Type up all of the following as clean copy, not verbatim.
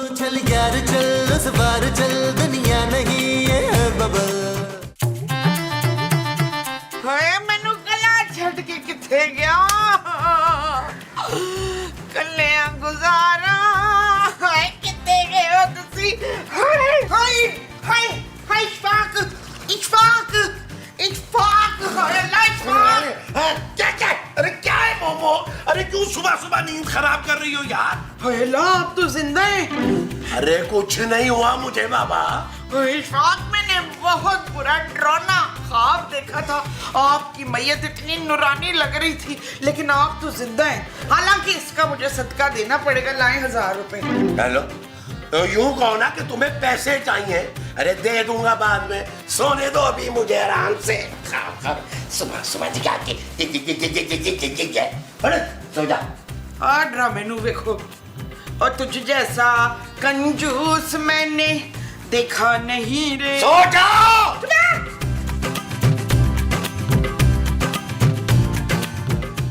चल यार चल उस बार चल दुनिया नहीं है बबल। हाय मैनू कला छड़ के किथे गया कलिया गुजारा हाय किथे गए हो तुसी हाय हाय हाय हाय इशफाक हाय इशफाक क्या क्या अरे क्या है मोमो अरे क्यों सुबह सुबह नींद खराब कर रही हो यार। हाय अल्लाह आप तो जिंदा हैं। अरे कुछ नहीं हुआ मुझे बाबा। इशफाक मैंने बहुत बुरा डरावना ख्वाब देखा था। आपकी मैयत इतनी नूरानी लग रही थी लेकिन आप तो जिंदा हैं। हालांकि इसका मुझे सदका देना पड़ेगा, लाएं 1000 रुपए। हेलो तो यूं कहो ना कि तुम्हें पैसे चाहिए, अरे दे दूंगा बाद में, सोने दो अभी मुझे आराम से। सुबह सुबह जगा के अरे सो जा। ड्रा मेनू देखो और तुझ जैसा कंजूस मैंने देखा नहीं रे। सो जाओ।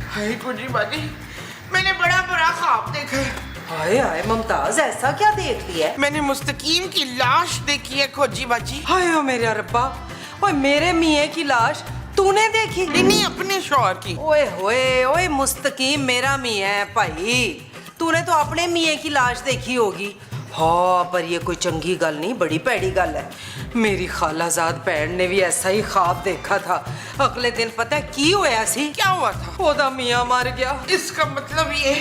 हाय कुजी बाजी मैंने बड़ा बुरा ख्वाब देखा है। हाय हाय मुमताज ऐसा क्या देख लिया है? मैंने मुस्तकीम की लाश देखी है खोजी बाजी। हाय ओ मेरे रब्बा, ओए मेरे मियाँ की लाश तूने देखी? नहीं अपने शौहर की। ओए होए ओए मुस्तकीम मेरा मियाँ है भाई, तूने तो अपने मियाँ की लाश देखी होगी। हाँ पर ये कोई चंगी गल नहीं, बड़ी भैड़ी गल है। मेरी खालाजाद भैन ने भी ऐसा ही ख्वाब देखा था। अगले दिन पता है की होया सी? क्या हुआ था? ओदा मियाँ मर गया। इसका मतलब ये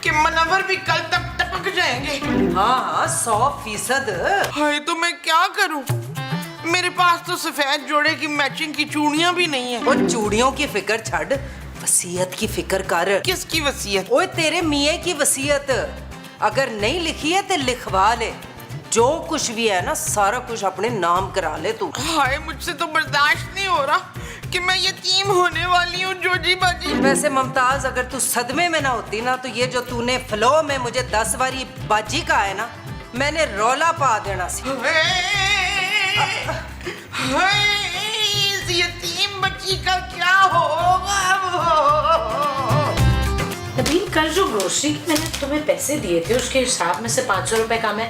कि मनवर भी कल तक टपक जाएंगे। हाँ हाँ 100%। हाय तो मैं क्या करूं? मेरे पास तो सफेद जोड़े की मैचिंग की चूड़ियां भी नहीं है। वो चूड़ियों की फिक्र छड़, वसीयत की फिक्र कर। किसकी वसीयत? ओए तेरे मियाँ की वसीयत अगर नहीं लिखी है तो लिखवा ले। जो कुछ भी है ना सारा कुछ अपने नाम करा ले तू। हाय मुझसे तो बर्दाश्त नहीं हो रहा कि मैं यतीम होने वाली हूँ जोजी बाजी। वैसे मुमताज अगर तू सदमे में ना होती ना तो ये जो तूने फ्लो में मुझे 10 बारी बाजी कहा है ना, मैंने रौला पा देना सी। हाय इस यतीम बच्ची का क्या होगा? नबील कल जो ग्रोसरी की मैंने तुम्हें पैसे दिए थे उसके हिसाब में से 500 रुपए कम है।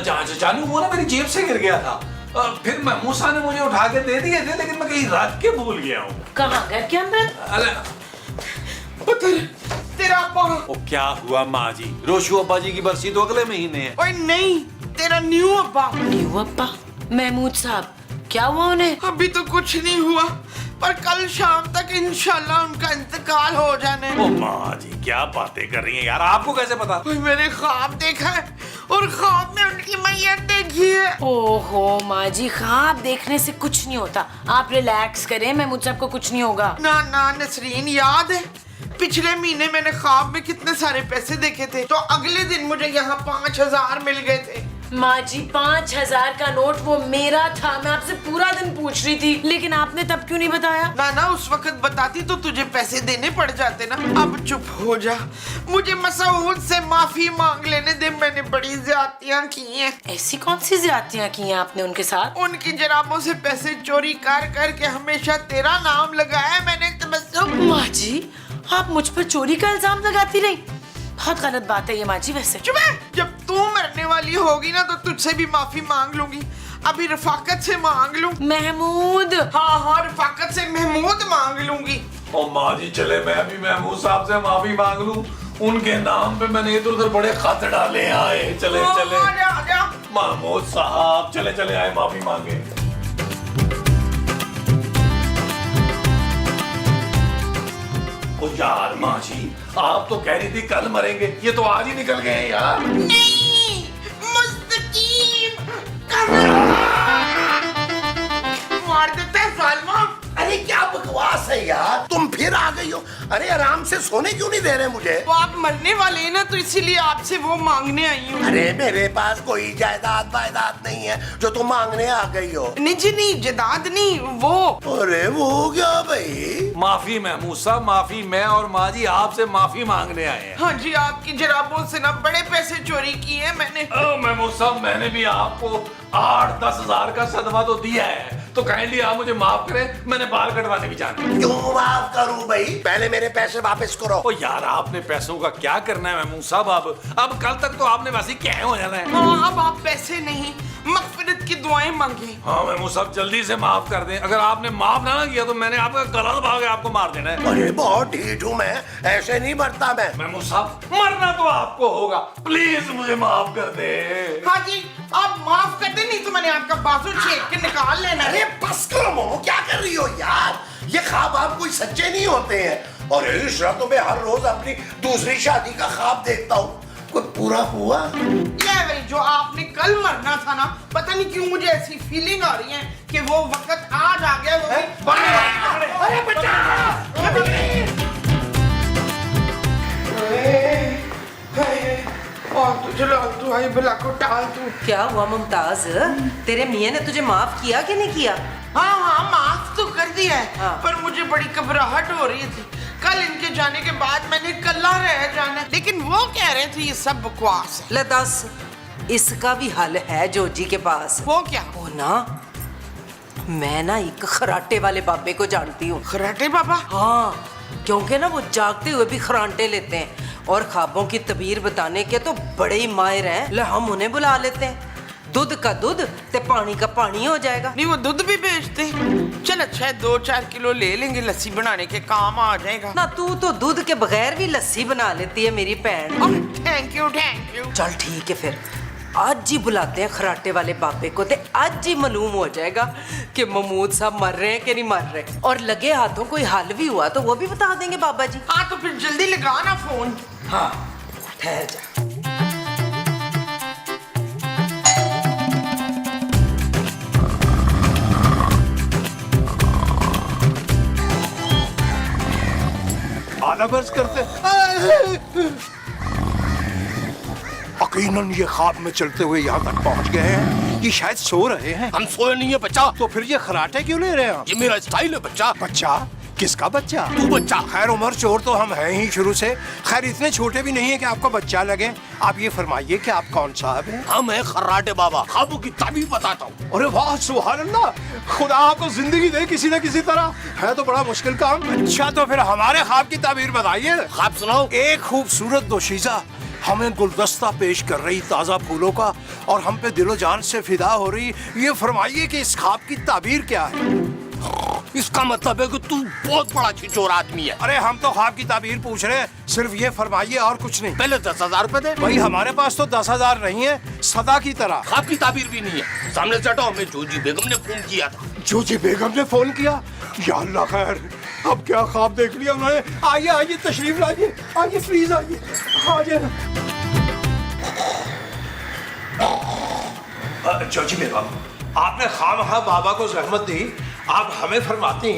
जानू वो ना मेरी जेब से गिर गया था, फिर मूसा ने मुझे उठा के दे दिए थे लेकिन मैं कहीं रख के भूल गया हूँ। कहाँ? घर के अंदर? अरे पुत्र तेरा अब्बा। ओ क्या हुआ माँ जी? रोशू अब्बा जी की बरसी तो अगले महीने है। ओए नहीं तेरा न्यू अब्बा। न्यू अब्बा? महमूद साहब क्या हुआ उन्हें? अभी तो कुछ नहीं हुआ पर कल शाम तक इंशाल्लाह उनका इंतकाल हो जाने। ओ माँ जी क्या बातें कर रही हैं यार, आपको कैसे पता? मैंने ख्वाब देखा है और ख्वाब में उनकी मैयत देखी है। ओहो माँ जी ख्वाब देखने से कुछ नहीं होता, आप रिलैक्स करें, महमूद साहब को कुछ नहीं होगा। ना ना नसरीन याद है पिछले महीने मैंने ख्वाब में कितने सारे पैसे देखे थे तो अगले दिन मुझे यहाँ 5000 मिल गए थे। माँ जी 5000 का नोट वो मेरा था, मैं आपसे पूरा दिन पूछ रही थी लेकिन आपने तब क्यों नहीं बताया? ना ना उस वक्त बताती तो तुझे पैसे देने पड़ जाते ना। अब चुप हो जा, मुझे मसूद से माफी मांग लेने दे, मैंने बड़ी ज्यादतियां की हैं। ऐसी कौन सी ज्यादतियां की हैं आपने उनके साथ? उनकी जराबों से पैसे चोरी कर करके हमेशा तेरा नाम लगाया मैंने। तबस्सुम माँ जी आप मुझ पर चोरी का इल्जाम लगाती रही, बहुत गलत बात है ये माँ जी। वैसे चुप है, जब तू मरने वाली होगी ना तो तुझसे भी माफी मांग लूंगी। अभी रफाकत से मांग लूं। महमूद। हाँ हाँ रफाकत से महमूद मांग लूंगी। ओ माँ जी चले मैं भी महमूद साहब से माफी मांग लूं, उनके नाम पे मैंने इधर उधर बड़े खत डाले आए। चले चले आजा। महमूद साहब चले चले आए माफी मांगे। ओ यार माँ जी आप तो कह रही थी कल मरेंगे, ये तो आज ही निकल गए हैं यार। नहीं मुस्तकीम मार देता है जालिमा। अरे क्या बकवास है यार, तुम फिर आ गई हो। अरे आराम से सोने क्यों नहीं दे रहे मुझे? वो आप मरने वाले हैं ना तो इसीलिए आपसे वो मांगने आई हूँ। अरे मेरे पास कोई जायदाद वायदाद नहीं है जो तुम मांगने आ गई हो। निजी नहीं जायदाद नहीं वो। अरे वो क्या भाई? माफी महमूद साहब माफी, मैं और माँ जी आपसे माफी मांगने आए हैं। हाँ जी आपकी जराबों से ना बड़े पैसे चोरी किए हैं मैंने। महमूद साहब मैंने भी आपको 8-10 हजार का सदमा तो दिया है, तो काइंडली आप मुझे माफ करें, मैंने बाल कटवाने भी जाना है। क्यों माफ करूं भाई? पहले मेरे पैसे वापस करो। ओ यार, आपने पैसों का क्या करना है महमूद साहब? अब कल तक तो आपने वैसे ही क्या हो जाना है। हाँ, अब आप पैसे नहीं, मगफिरत की दुआएं मांगे। हाँ महमूद साहब, जल्दी से माफ कर दें। अगर आपने माफ ना किया तो मैंने आपका गला दबा के आपको मार देना है। अरे बहुत ढीठ हूं मैं, ऐसे नहीं मरता मैं। महमूद साहब, मरना तो आपको होगा, प्लीज मुझे माफ कर दे। हाँ जी, आप माफ कर दे, नहीं तो मैंने आपका बाजू छेद के निकाल लेना है। अरे बस करो मोमो, क्या कर रही हो यार? ये ख्वाब आप कोई सच्चे नहीं होते हैं। और इस रातों में हर रोज अपनी दूसरी शादी का ख्वाब देखता हूँ, कोई पूरा हुआ? ये वही जो आपने कल मरना था ना, पता नहीं क्यों मुझे ऐसी फीलिंग आ रही है कि वो वक्त आज आ गया। अरे बचा! तू आई भला को टाल तू। क्या हुआ मुमताज, तेरे मियाँ ने तुझे माफ किया कि नहीं किया? हाँ हाँ, माफ तो कर दिया है। हाँ। पर मुझे बड़ी घबराहट हो रही थी। कल इनके जाने के बाद मैंने कल्ला रह जाना, लेकिन वो कह रहे थे ये सब बकवास है। ले दस, इसका भी हल है जोजी के पास। वो क्या? वो ना, मैं ना एक खराटे वाले बाबे को जानती हूँ। खराटे बाबा? हाँ, क्योंकि ना वो जागते हुए भी खरांटे लेते हैं और ख्वाबों की तबीर बताने के तो बड़े ही माहिर हैं। ले हम उन्हें बुला लेते हैं, दूध का दूध ते पानी का पानी हो जाएगा। नहीं, वो दूध भी बेचते। चल अच्छा है, 2-4 किलो ले लेंगे, लस्सी बनाने के काम आ जाएगा ना। तू तो दूध के बगैर भी लस्सी बना लेती है मेरी भैन। Thank you thank you. चल ठीक है, फिर आज ही बुलाते हैं खराटे वाले बाबे को, ते आज ही मालूम हो जाएगा कि महमूद साहब मर रहे हैं कि नहीं मर रहे। और लगे हाथों कोई हल भी हुआ तो वो भी बता देंगे बाबा जी। हाँ तो फिर जल्दी लगा ना फोन। हाँ, ठहर जा। आना बर्स करते। यकीनन ये ख्वाब में चलते हुए यहाँ तक पहुँच गए हैं। ये शायद सो रहे हैं। हम सोए नहीं है बच्चा। तो फिर ये खराटे क्यों ले रहे हैं? ये मेरा स्टाइल है बच्चा। बच्चा? किसका बच्चा? तू बच्चा। खैर उम्र चोर तो हम हैं ही शुरू से। खैर इतने छोटे भी नहीं है कि आपको बच्चा लगे। आप ये फरमाइए कि आप कौन साहब हैं? हम हैं खर्राटे बाबा, ख्वाबों की ताबीर बताता हूँ। अरे वाह, सुभान अल्लाह, खुदा आपको जिंदगी दे किसी न किसी तरह। है तो बड़ा मुश्किल काम। अच्छा तो फिर हमारे ख्वाब की ताबीर बताइए। ख्वाब सुनाओ। एक खूबसूरत दोशीजा हमें गुलदस्ता पेश कर रही ताज़ा फूलों का और हम पे दिलो जान से फिदा हो रही। ये फरमाइए कि इस ख्वाब की ताबीर क्या है? इसका मतलब है कि तू बहुत बड़ा छिचोर आदमी है। अरे हम तो ख्वाब की ताबीर पूछ रहे हैं, सिर्फ ये फरमाइए और कुछ नहीं। पहले 10,000 रुपए दे। भाई हमारे पास तो 10,000 नहीं है, सदा की तरह। ख्वाब की ताबीर भी नहीं है। सामने से हटो, हमें जोजी बेगम ने फोन किया था। जोजी बेगम ने फोन किया? या अल्लाह खैर, अब क्या ख्वाब देख लिया उन्होंने। आइए आइए, तशरीफ लाइए, आइए प्लीज आइए, आ जाए। जोजी बेगम, आपने खामखा बाबा को जहमत दी, आप हमें फरमाती,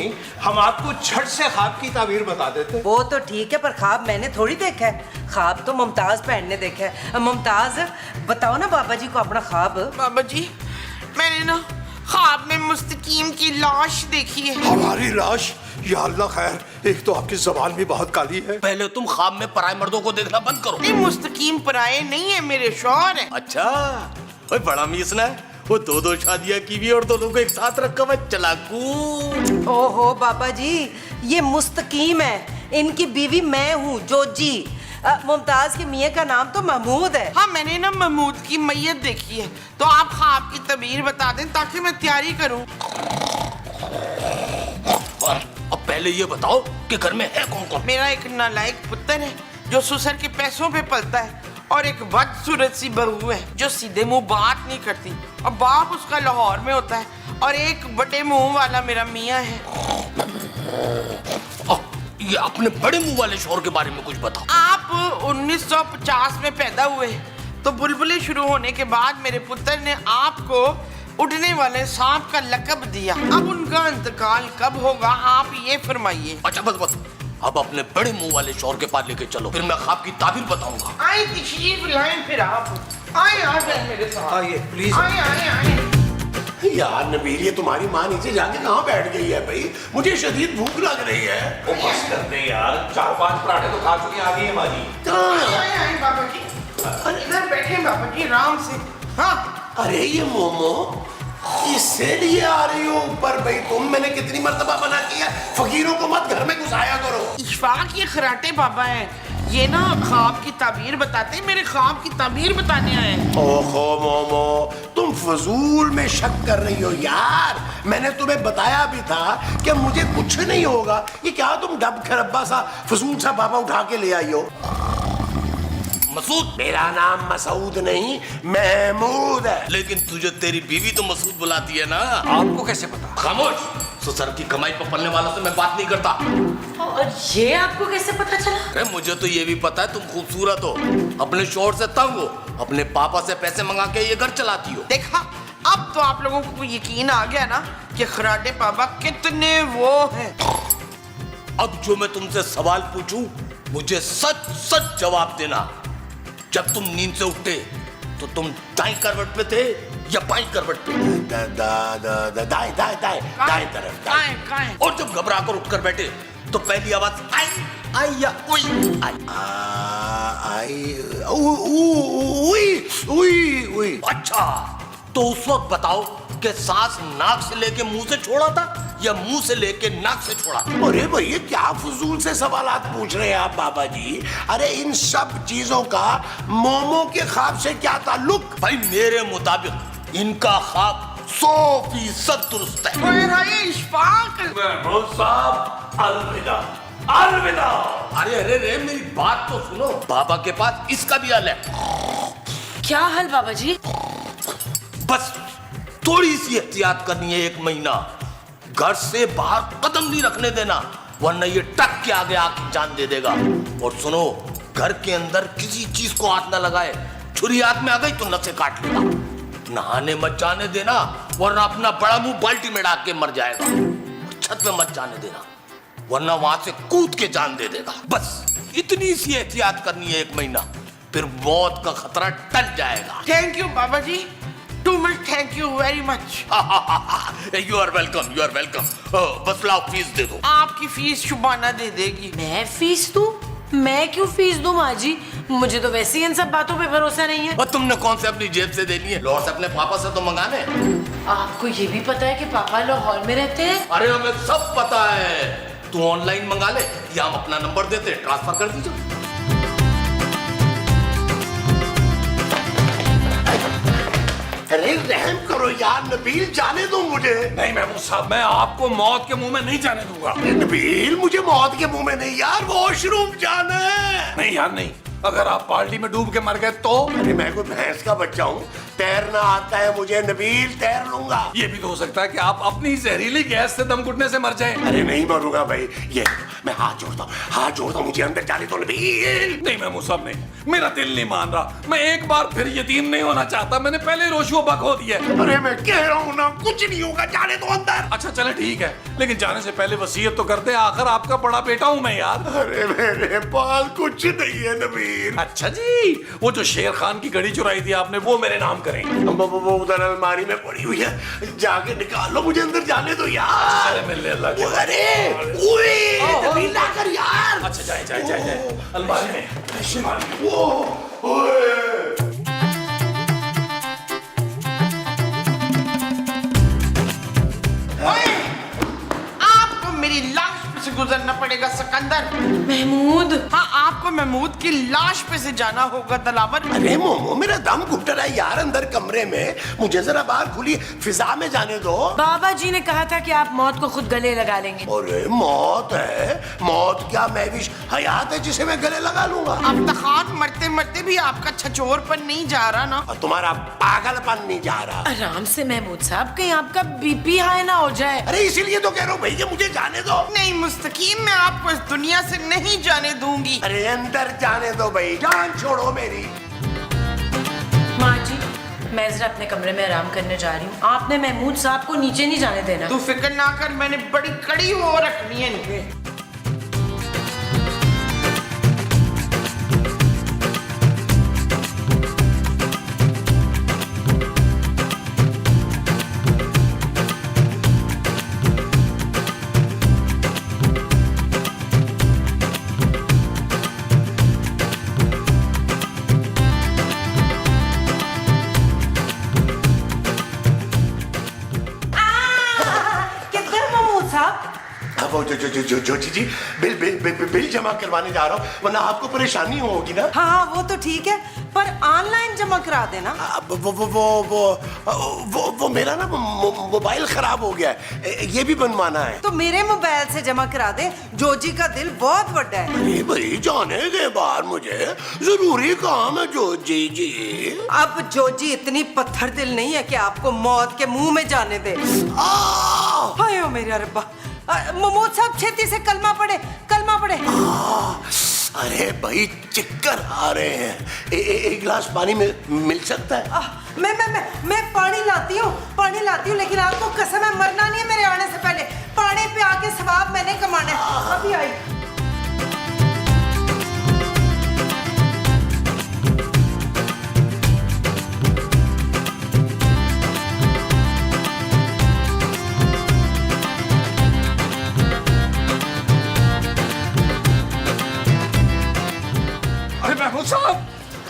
हम आपको झट से ख्वाब की ताबीर बता देते। वो तो ठीक है, पर ख्वाब मैंने थोड़ी देखा है, ख्वाब तो मुमताज बहन ने देखा है। मुमताज बताओ ना बाबा जी को अपना ख्वाब। बाबा जी, मैंने ना ख्वाब में मुस्तकीम की लाश देखी है। हमारी लाश? या अल्लाह खैर, एक तो आपकी जबान भी बहुत काली है। पहले तुम ख्वाब में पराए मर्दों को देखना बंद करो। नहीं, मुस्तकीम पराए नहीं है, मेरे शौहर है। अच्छा, ओए बड़ा मीसना है। वो 2-2 शादियां की भी और दोनों को एक साथ रखा हुआ चलाकू। ओहो बाबा जी, ये मुस्तकीम है, इनकी बीवी मैं हूँ जोजी। मुमताज के मियाँ का नाम तो महमूद है। हाँ, मैंने ना महमूद की मैयत देखी है, तो आप ख्वाब की तबीर बता दें ताकि मैं तैयारी करूं। अब पहले ये बताओ कि घर में है कौन कौन? मेरा एक नालायक पुत्र है जो ससुर के पैसों पे पलता है, और एक बदसूरत सी बहू है जो सीधे मुंह बात नहीं करती, और बाप उसका लाहौर में होता है, और एक बड़े मुंह वाला मेरा मियाँ है। ये अपने बड़े मुंह वाले शोर के बारे में कुछ बताओ। आप 1950 में पैदा हुए, तो बुलबुलें शुरू होने के बाद मेरे पुत्र ने आपको उड़ने वाले सांप का लकब दिया। अब उनका इंतकाल कब होगा, आप ये फरमाइए। अच्छा बस अब अपने बड़े मुंह वाले शोर के पास लेके चलो, फिर मैं ख्वाब की ताबीर बताऊंगा। आए तशरीफ लाएं, फिर आप आए, आ जाए मेरे साथ। आइए प्लीज। आए आए आए। यार नबील, ये तुम्हारी माँ नीचे जाके कहाँ बैठ गई है भाई? मुझे शदीद भूख लग रही है। वो बस करते हैं यार, 4-5 पराठे तो खा चुके, आ गई है माँ जी। आए आए बाबा जी, इधर बैठे बाबा जी आराम से। हाँ, अरे ये मोमो, इसीलिए आ रही हो ऊपर भाई तुम। मैंने कितनी मर्तबा मना किया फकीरों को मत घर में घुसाया करो। इशफाक ये खराटे बाबा है, ये ना ख्वाब की ताबीर बताते हैं, मेरे ख्वाब की ताबीर बताने आए हैं। ओहो मोमो, तुम फजूल में शक कर रही हो यार। मैंने तुम्हें बताया भी था कि मुझे कुछ नहीं होगा। ये क्या तुम डब खरब्बा सा फजूल सा बाबा उठा के ले आई हो। मसूद, मेरा नाम मसूद नहीं महमूद है। लेकिन तुझे तेरी बीवी तो मसूद बुलाती है ना। आपको कैसे पता? खामोश। ससुर की कमाई पर पलने वालों से मैं बात नहीं करता। और ये आपको कैसे पता चला? अरे मुझे तो ये भी पता है तुम खूबसूरत हो, अपने शोहर से तंग हो, अपने पापा से पैसे मंगा के ये घर चलाती हो। देखा, अब तो आप लोगों को यकीन आ गया ना कि खराटे बाबा कितने वो हैं। अब जो मैं तुमसे सवाल पूछूं, मुझे सच सच जवाब देना। जब तुम नींद से उठे तो तुम दाईं करवट पे थे या बाईं करवट पे? दाएं दाएं दाएं दाएं तरफ। काहे? और जब घबरा कर उठकर बैठे तो पहली आवाज आई आई या उई आई? उई। अच्छा, तो उस वक्त बताओ कि सांस नाक से लेके मुंह से छोड़ा था या मुंह से लेके नाक से छोड़ा था? अरे भैया क्या फजूल से सवालात पूछ रहे हैं आप बाबा जी। अरे इन सब चीजों का मोमो के ख्वाब से क्या ताल्लुक? भाई मेरे मुताबिक इनका ख्वाब 100% दुरुस्त है। ओए हाय इशफाक, महमूद साहब, अलविदा अलविदा। अरे अरे अरे मेरी बात तो सुनो। बाबा के पास इसका भी हल है। क्या हाल बाबा जी? बस थोड़ी सी एहतियात करनी है। 1 महीना घर से बाहर कदम नहीं रखने देना, वरना ये टक के आगे आके जान दे देगा। और सुनो, घर के अंदर किसी चीज को हाथ ना लगाए। छुरी हाथ में आ गई तो नसें काट लेगा। नहाने मत जाने देना, वरना अपना बड़ा मुंह बाल्टी में डाल के मर जाएगा। छत पे मत जाने देना, वरना वहां से कूद के जान दे देगा। बस इतनी सी एहतियात करनी है 1 महीना, फिर मौत का खतरा टल जाएगा। थैंक यू बाबा जी, too much, thank you very much. You are welcome, you are welcome. बस लाओ फीस दे दो। आपकी फीस शुबाना दे देगी। मैं फीस दूं? मैं क्यों फीस दूं माँ जी? मुझे तो वैसे ही इन सब बातों पे भरोसा नहीं है। और तुमने कौन से अपनी जेब से देनी है? लाहौर से अपने पापा से तो मंगाने। आपको ये भी पता है कि पापा लाहौर में रहते हैं? अरे हमें सब पता है। तू ऑनलाइन मंगा ले या हम अपना नंबर देते ट्रांसफर कर दीजिए। अरे रहम करो यार नबील, जाने दो मुझे। नहीं महमूद साहब, मैं आपको मौत के मुंह में नहीं जाने दूंगा। नबील मुझे मौत के मुंह में नहीं यार, वॉशरूम जाना है। नहीं यार नहीं, अगर आप पार्टी में डूब के मर गए तो? अरे मैं कोई भैंस का बच्चा हूँ, तैरना आता है मुझे नबील, तैर लूंगा। ये भी तो हो सकता है कि आप अपनी जहरीली गैस से दम घुटने से मर जाएं। अरे नहीं मरूंगा भाई, ये मैं हाथ जोड़ता हूँ, मुझे अंदर जाने दो नबील। नहीं महमूद साहब नहीं, मेरा दिल नहीं मान रहा। मैं एक बार फिर यतीम नहीं होना चाहता। मैंने पहले रोशो बखो दिया। अरे मैं कह रहा हूँ ना, कुछ नहीं होगा, जाने दो अंदर। अच्छा चले ठीक है, लेकिन जाने से पहले वसीयत तो करते। आखिर आपका बड़ा बेटा हूँ मैं यार। अरे मेरे पास कुछ नहीं है नबील। अच्छा जी, वो जो शेर खान की घड़ी चुराई थी आपने, वो मेरे नाम करें। वो उधर अलमारी में पड़ी हुई है, जाके निकाल लो, मुझे अंदर जाने दो यार। अरे मिलने अल्लाह के। अरे ओए नबील ना कर यार। अच्छा जाए जाए जाए जाए अलमारी में। वो ओए ओए, आपको मेरी लाश पे से गुजरना पड़ेगा सिकंदर। महमूद, हाँ, आपको महमूद की लाश पे से जाना होगा दलावर। अरे मोमो, मेरा दम घुट रहा है यार अंदर कमरे में, मुझे जरा बाहर खुली फिजा में जाने दो। बाबा जी ने कहा था कि आप मौत को खुद गले लगा लेंगे। अरे मौत है? मौत क्या महविश हयात है जिसे मैं गले लगा लूंगा? अब तखान मरते मरते भी आपका छचोरपन नहीं जा रहा ना। और तुम्हारा पागलपन नहीं जा रहा। आराम से महमूद साहब, कहीं आपका बीपी हाई ना हो जाए। अरे इसीलिए तो कह रहा हूँ भैया मुझे जाने दो। नहीं मुस्तकीम, मैं आपको इस दुनिया से नहीं जाने दूंगी। अरे अंदर जाने दो भाई, जान छोड़ो मेरी। माँ जी, मैं जरा अपने कमरे में आराम करने जा रही हूँ। आपने महमूद साहब को नीचे नहीं जाने देना। तू फिक्र ना कर, मैंने बड़ी कड़ी वो रखनी है इनके। वो जो जी बिल जमा करवाने जा रहा हूँ, वरना आपको परेशानी होगी ना। हाँ हाँ वो तो ठीक है, पर ऑनलाइन जमा करा देना। वो मेरा ना मोबाइल खराब हो गया है, ये भी बनवाना है। तो मेरे मोबाइल से जमा करा दे, जोजी का दिल बहुत बड़ा है। अरे भाई जाने के बाद मुझे जरूरी काम है जोजी जी। अब जोजी इतनी पत्थर दिल नहीं है कि आपको मौत के मुंह में जाने दे। हाय ओ मेरे रब्बा, महमूद साहब छेती से कलमा पढ़े, कलमा पढ़े। अरे भाई चक्कर आ रहे हैं, एक गिलास पानी में मिल सकता है? मैं पानी लाती हूँ, लेकिन आपको कसम है मरना नहीं है मेरे आने से पहले। पानी पे आके सवाब मैंने कमाना है। अभी आई।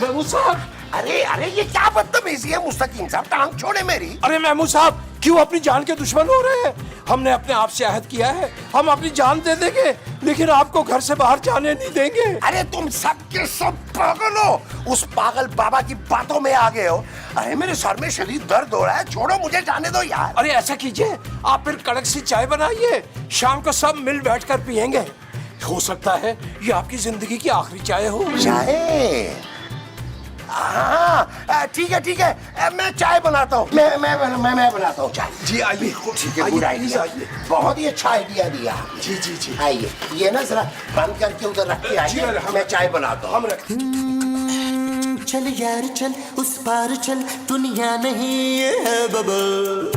महमूद साहब, अरे ये क्या बदतमीजी है मुस्तकीम साहब, टांग छोड़े मेरी। अरे महमूद साहब, क्यों अपनी जान के दुश्मन हो रहे हैं? हमने अपने आप से अहद किया है, हम अपनी जान दे देंगे, लेकिन आपको घर से बाहर जाने नहीं देंगे। अरे तुम सब के सब पागल हो, उस पागल बाबा की बातों में आ गए हो। अरे मेरे सर में शदीद दर्द हो रहा है, छोड़ो मुझे जाने दो यार। अरे ऐसा कीजिए, आप फिर कड़क सी चाय बनाइए, शाम को सब मिल बैठकर पियेंगे। हो सकता है ये आपकी जिंदगी की आखिरी चाय हो। चाय? हाँ ठीक है, मैं चाय बनाता हूँ, मैं बनाता हूँ चाय। जी आइए। ठीक है, गुड आइडिया, बहुत ही अच्छा आइडिया दिया। जी आइए, ये ना जरा बंद करके उधर रख के आइए, मैं चाय बनाता हूँ। हम रखते। चल यार चल, उस पार चल, दुनिया नहीं है बबल।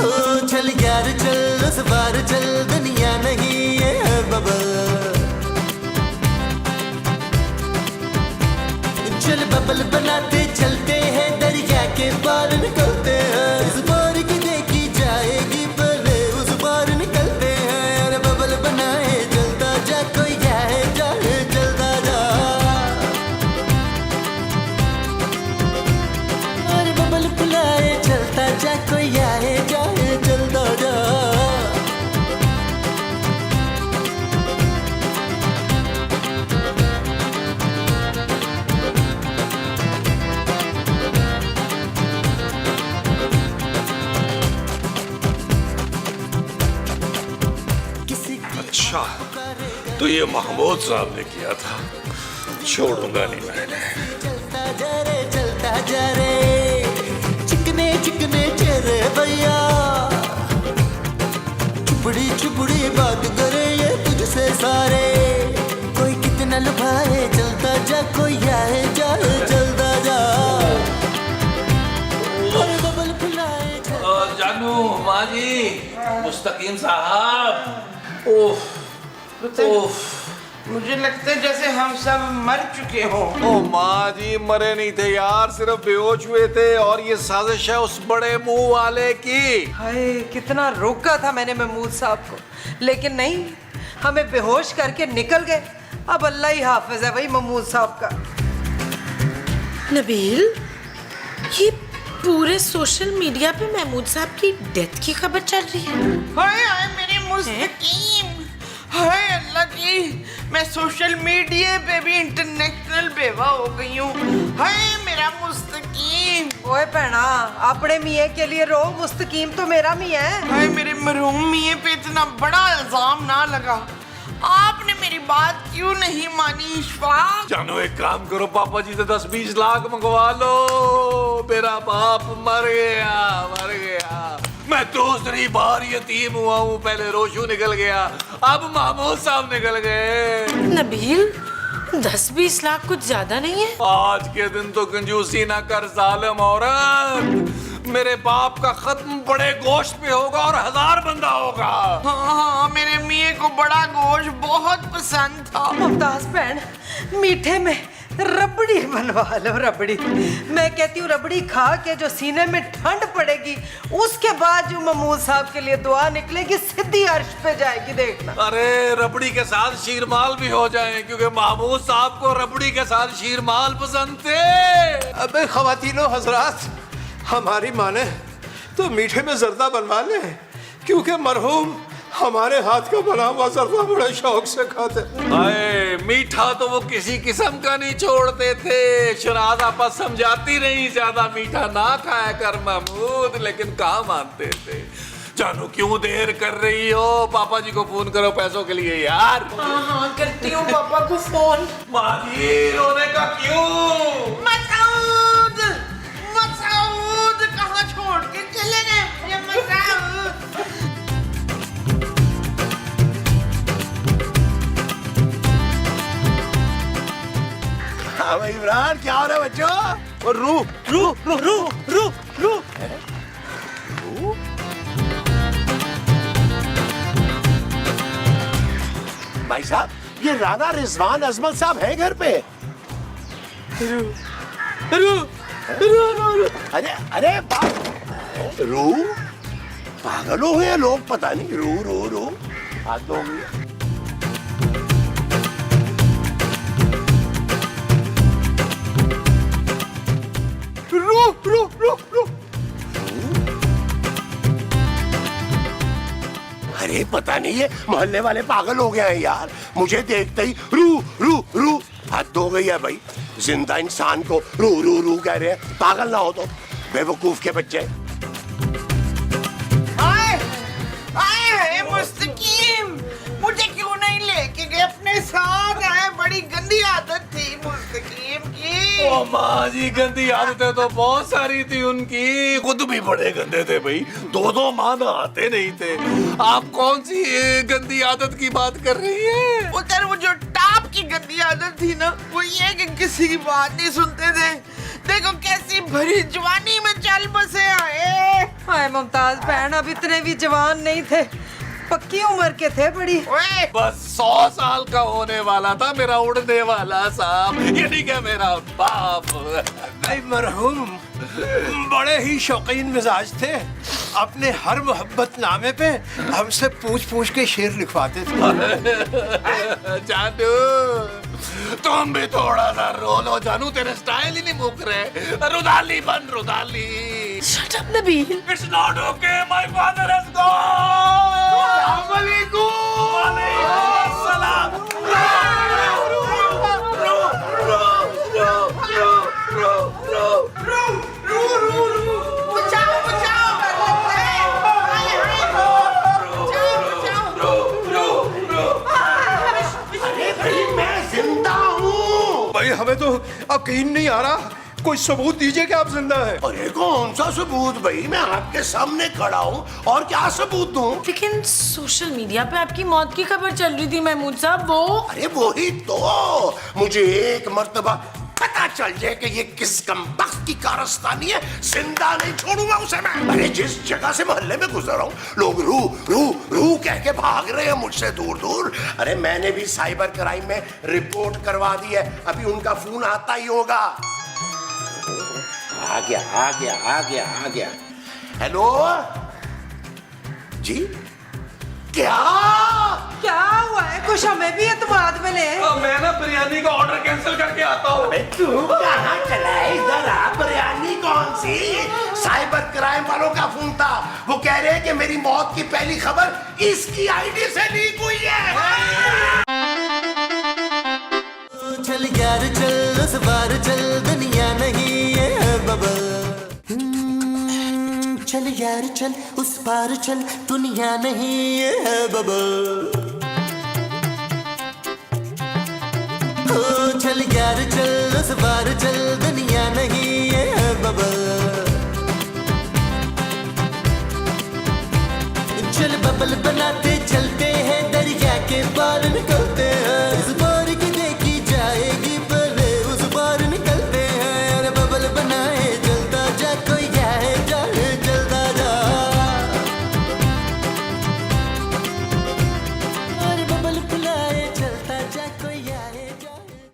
ओ चल यार चल, उस पार चल, दुनिया नहीं है बबल। चल बबल बनाते चलते हैं, दरिया के पार निकलते हैं। इस पार की देखी जाएगी, पहले उस पार निकलते हैं। अरे बबल बनाए चलता जा, कोई जाए जाए चलता जा। अरे बबल बुलाए चलता जा, कोई आए जाए चलता जा। अच्छा, तो ये महमूद साहब ने किया था, छोड़ूंगा नहीं मैंने। चलता जा रे, चिकने चिकने चेहरे भैया, चुपड़ी चुपड़ी बात करे ये तुझसे सारे। कोई कितना लुभाए चलता जा, कोई आए जाए चलता जा। बबल फुलाए जानू माँ जी, मुस्तकीम साहब, ओफ। मुझे लगता है जैसे हम सब मर चुके हो। ओ माँ जी, मरे नहीं थे यार, सिर्फ बेहोश हुए थे, और ये साजिश है उस बड़े मुंह वाले की। हाय कितना रोका था मैंने महमूद साहब को, लेकिन नहीं, हमें बेहोश करके निकल गए। अब अल्लाह ही हाफिज है भाई महमूद साहब का। नबील, ये पूरे सोशल मीडिया पे महमूद साहब की डेथ की खबर चल रही है। हाय हाय मेरी मुस्तकीम, हाय अल्लाह की, मैं सोशल मीडिया पे भी इंटरनेशनल बेवा हो गई हूँ। हाय मेरा मुस्तकीम। ओए भैना, अपने मियाँ के लिए रो, मुस्तकीम तो मेरा मियाँ है। हाय मेरे मरहूम मियाँ पे इतना बड़ा इल्जाम ना लगा, आपने मेरी बात क्यों नहीं मानी इशफाक? जानो एक काम करो, पापा जी से 10-20 लाख मंगवा लो, मेरा बाप मर गया। मैं दूसरी बार यतीम हुआ हूँ, पहले रोशू निकल गया, अब महमूद साहब निकल गए। नबील, 10-20 लाख कुछ ज्यादा नहीं है? आज के दिन तो कंजूसी ना कर जालिम औरत, मेरे बाप का खत्म बड़े गोश्त पे होगा और 1000 बंदा होगा। हाँ, मेरे मियाँ को बड़ा गोश्त बहुत पसंद था। मुमताज बहन, मीठे में रबड़ी बनवा लो, रबड़ी। मैं कहती हूँ रबड़ी खा के जो सीने में ठंड पड़ेगी, उसके बाद जो महमूद साहब के लिए दुआ निकलेगी, सीधी अर्श पे जाएगी, देखना। अरे रबड़ी के साथ शीरमाल भी हो जाए, क्योंकि महमूद साहब को रबड़ी के साथ शीरमाल पसंद थे। अबे ख्वातीनो हजरात, हमारी माने तो मीठे में जर्दा बनवा ले। क्योंकि मरहूम हमारे हाथ का बना हुआ जरदा बड़े शौक से खाते। अरे मीठा तो वो किसी किस्म का नहीं छोड़ते थे। शनाज आपा समझाती रही ज्यादा मीठा ना खाया कर महमूद, लेकिन कहाँ मानते थे। जानू क्यों देर कर रही हो? पापा जी को फोन करो पैसों के लिए यार। हाँ करती हूँ पापा को फोन। माँ जी रोने का क्यों? मसूद, मसूद कहाँ छोड़ के चले गए मुझे मसूद? हाँ भाई इमरान, क्या हो रहा है बच्चों? और रू रू रू रू रू रू भाई साहब, ये राना रिजवान अजमल साहब हैं घर पे? अरे अरे रू, पागल हो गए लोग, पता नहीं। रू रू रू हाथ हो गई। रू रू रू रू। अरे पता नहीं ये मोहल्ले वाले पागल हो गए हैं यार, मुझे देखते ही रू रू रू हद हो गई है भाई। जिंदा इंसान को रू रू रू कह रहे हैं, पागल ना हो तो, बेवकूफ के बच्चे। आए आए मुस्तकीम, मुझे क्यों नहीं लेके गए अपने साथ? आए, बड़ी गंदी आदत थी मुस्तकीम की। ओ माँ जी, गंदी आदतें तो बहुत सारी थी उनकी, खुद भी बड़े गंदे थे भाई। दो माँ नहाते नहीं थे। आप कौन सी गंदी आदत की बात कर रही है? उधर वो जो टाप की गंदी आदत थी ना, वो ये कि किसी की बात नहीं सुनते थे। देखो कैसी भरी जवानी में चल बसे आए। हाय मुमताज बहन, अब इतने भी जवान नहीं थे, पक्की उम्र के थे बड़ी। ओए, बस 100 साल का होने वाला था मेरा उड़ने वाला साहब, ये नहीं क्या मेरा बाप। नहीं, मरहूम बड़े ही शौकीन मिजाज थे। अपने हर मोहब्बत नामे पे हमसे पूछ पूछ के शेर लिखवाते थे। जानू तुम भी थोड़ा सा रो लो जानू, तेरे स्टाइल ही नहीं मुक रहे। रुदाली बन rudali. Shut up, Nabil. It's not okay, my father has gone. वालेकुम सलाम। बचाओ बचाओ, आए, आए, बचाओ। अरे भाई मैं जिंदा हूँ। भाई हमें तो यकीन नहीं आ रहा, कोई सबूत दीजिए कि आप जिंदा हैं। अरे कौन सा सबूत भाई, मैं आपके सामने खड़ा हूँ और क्या सबूत दूँ? लेकिन सोशल मीडिया पे आपकी मौत की खबर चल रही थी महमूद साहब, वो। अरे वो ही तो, मुझे एक मर्तबा पता चल जाए कि ये किस कमबख्त की कारस्तानी है, जिंदा नहीं छोड़ूंगा उसे मैं। अरे जिस जगह से मोहल्ले में गुजर रहा हूँ, लोग रू रू रू कह के भाग रहे हैं मुझसे दूर दूर। अरे मैंने भी साइबर क्राइम में रिपोर्ट करवा दी है, अभी उनका फोन आता ही होगा। आ गया आ गया आ गया आ गया। हेलो जी, क्या क्या हुआ है? कुछ हमें भी एतमाद में ले। मैं ना बिरयानी का ऑर्डर कैंसिल करके आता हूँ। तू कहाँ चला है? इधर आ। बिरयानी कौन सी? साइबर क्राइम वालों का फोन था, वो कह रहे हैं कि मेरी मौत की पहली खबर इसकी आईडी से लीक हुई है। चल यार चल, उस बार चल, दुनिया नहीं है बबल। चल यार चल, उस पार चल, दुनिया नहीं है बबल। ओ चल यार चल, उस पार चल, दुनिया नहीं है बबल। चल बबल बनाते चलते हैं, दरिया के पार निकलते